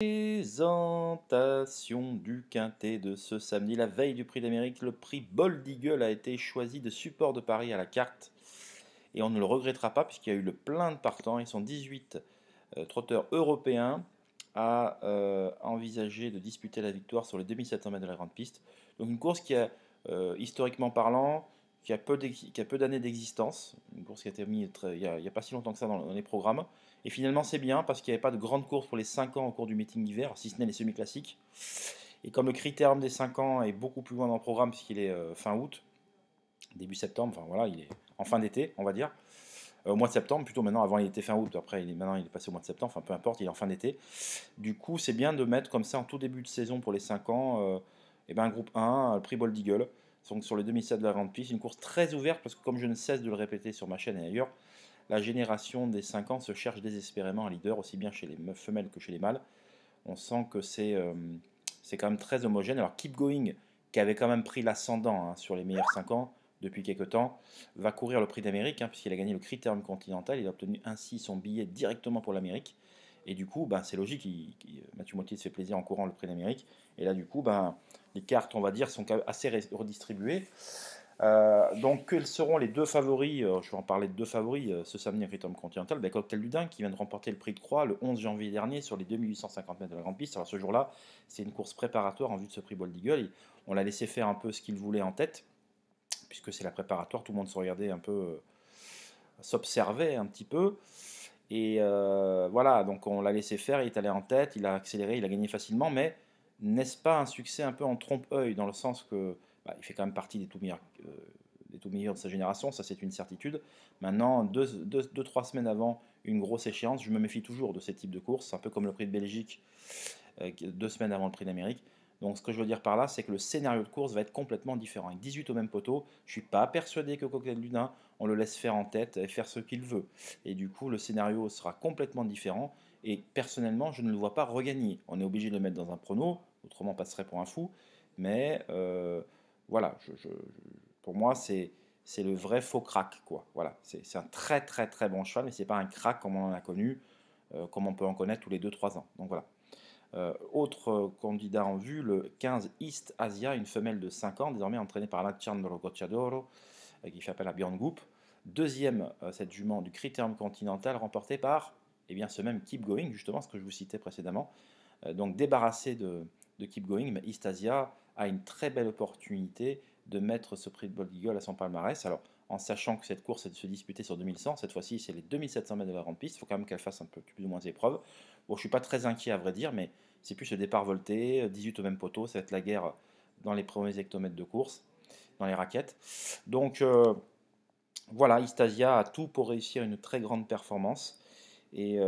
Présentation du quintet de ce samedi, la veille du Prix d'Amérique. Le prix Bold Eagle a été choisi de support de Paris à la carte. Et on ne le regrettera pas puisqu'il y a eu le plein de partants. Ils sont 18 trotteurs européens à envisager de disputer la victoire sur les 2700 mètres de la grande piste. Donc une course qui a, historiquement parlant, qui a peu d'années d'existence. Une course qui a été mise il n'y a pas si longtemps que ça dans les programmes. Et finalement, c'est bien parce qu'il n'y avait pas de grande course pour les 5 ans au cours du meeting d'hiver, si ce n'est les semi-classiques. Et comme le critérium des 5 ans est beaucoup plus loin dans le programme, puisqu'il est fin août, début septembre, enfin voilà, il est en fin d'été, on va dire. Au mois de septembre, plutôt maintenant, avant il était fin août, après maintenant il est passé au mois de septembre, enfin peu importe, il est en fin d'été. Du coup, c'est bien de mettre comme ça en tout début de saison pour les 5 ans, et ben, un groupe 1, le prix Bold Eagle, donc sur les 2007 de la Grande Piste, une course très ouverte, parce que comme je ne cesse de le répéter sur ma chaîne et ailleurs, la génération des 5 ans se cherche désespérément un leader, aussi bien chez les femelles que chez les mâles. On sent que c'est quand même très homogène. Alors Keep Going, qui avait quand même pris l'ascendant sur les meilleurs 5 ans depuis quelques temps, va courir le Prix d'Amérique, puisqu'il a gagné le Critérium Continental. Il a obtenu ainsi son billet directement pour l'Amérique. Et du coup, ben, c'est logique, Mathieu Mottier se fait plaisir en courant le Prix d'Amérique. Et là, du coup, ben, les cartes, on va dire, sont assez redistribuées. Donc, quels seront les deux favoris? Je vais en parler de deux favoris ce samedi à Critérium Continental. Ben, Cocktail du Dain qui vient de remporter le prix de Croix le 11 janvier dernier sur les 2850 mètres de la grande piste. Alors, ce jour-là, c'est une course préparatoire en vue de ce prix Bold Eagle. On l'a laissé faire un peu ce qu'il voulait en tête, puisque c'est la préparatoire. Tout le monde se regardait un peu, s'observait un petit peu. Et voilà, donc on l'a laissé faire. Il est allé en tête, il a accéléré, il a gagné facilement. Mais n'est-ce pas un succès un peu en trompe-œil, dans le sens que il fait quand même partie des tout meilleurs de sa génération, ça c'est une certitude. Maintenant, 2-3 semaines avant une grosse échéance, je me méfie toujours de ces types de courses, un peu comme le prix de Belgique, 2 semaines avant le prix d'Amérique. Donc ce que je veux dire par là, c'est que le scénario de course va être complètement différent. Avec 18 au même poteau, je ne suis pas persuadé que Cocktail du Dain, on le laisse faire en tête et faire ce qu'il veut. Et du coup, le scénario sera complètement différent. Et personnellement, je ne le vois pas regagner. On est obligé de le mettre dans un prono, autrement on passerait pour un fou. Mais voilà, pour moi, c'est le vrai faux crack, quoi. Voilà, c'est un très très très bon cheval, mais c'est pas un crack comme on en a connu, comme on peut en connaître tous les 2-3 ans. Donc voilà. Autre candidat en vue, le 15 East Asia, une femelle de 5 ans, désormais entraînée par Alessandro Gocciadoro, qui fait appel à Björn Goop. Deuxième, cette jument du Critérium Continental, remportée par ce même Keep Going, justement, ce que je vous citais précédemment. Donc débarrassé de Keep Going, mais East Asia a une très belle opportunité de mettre ce prix de Bold Eagle à son palmarès. Alors, en sachant que cette course est de se disputer sur 2100, cette fois-ci c'est les 2700 mètres de la grande piste, il faut quand même qu'elle fasse un peu plus ou moins d'épreuves. Bon, je suis pas très inquiet à vrai dire, mais c'est plus le départ volté, 18 au même poteau, ça va être la guerre dans les premiers hectomètres de course, dans les raquettes. Donc voilà, East Asia a tout pour réussir une très grande performance et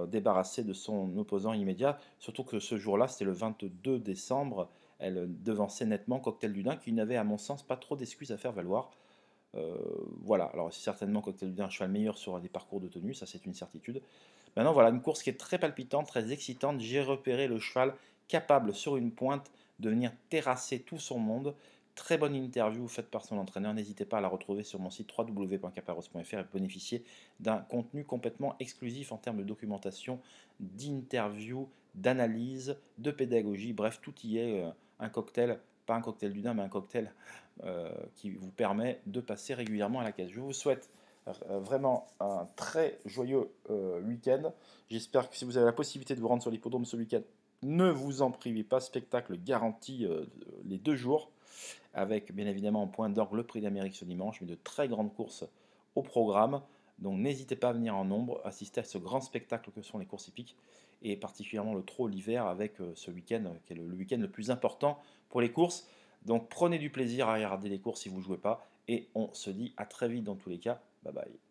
débarrasser de son opposant immédiat. Surtout que ce jour-là, c'était le 22 décembre, elle devançait nettement Cocktail du Dain, qui n'avait à mon sens pas trop d'excuses à faire valoir. Voilà, alors c'est certainement Cocktail du Dain un cheval meilleur sur des parcours de tenue, ça c'est une certitude. Maintenant voilà, une course qui est très palpitante, très excitante. J'ai repéré le cheval capable sur une pointe de venir terrasser tout son monde. Très bonne interview faite par son entraîneur. N'hésitez pas à la retrouver sur mon site www.caparros.fr et bénéficier d'un contenu complètement exclusif en termes de documentation, d'interview, d'analyse, de pédagogie. Bref, tout y est. Un cocktail, pas un cocktail du Dain, mais un cocktail qui vous permet de passer régulièrement à la caisse. Je vous souhaite vraiment un très joyeux week-end. J'espère que si vous avez la possibilité de vous rendre sur l'hippodrome ce week-end, ne vous en privez pas. Spectacle garanti les 2 jours, avec bien évidemment en point d'orgue le prix d'Amérique ce dimanche, mais de très grandes courses au programme. Donc n'hésitez pas à venir en nombre, assister à ce grand spectacle que sont les courses hippiques, et particulièrement le trot l'hiver avec ce week-end qui est le week-end le plus important pour les courses. Donc prenez du plaisir à regarder les courses si vous ne jouez pas, et on se dit à très vite dans tous les cas. Bye bye.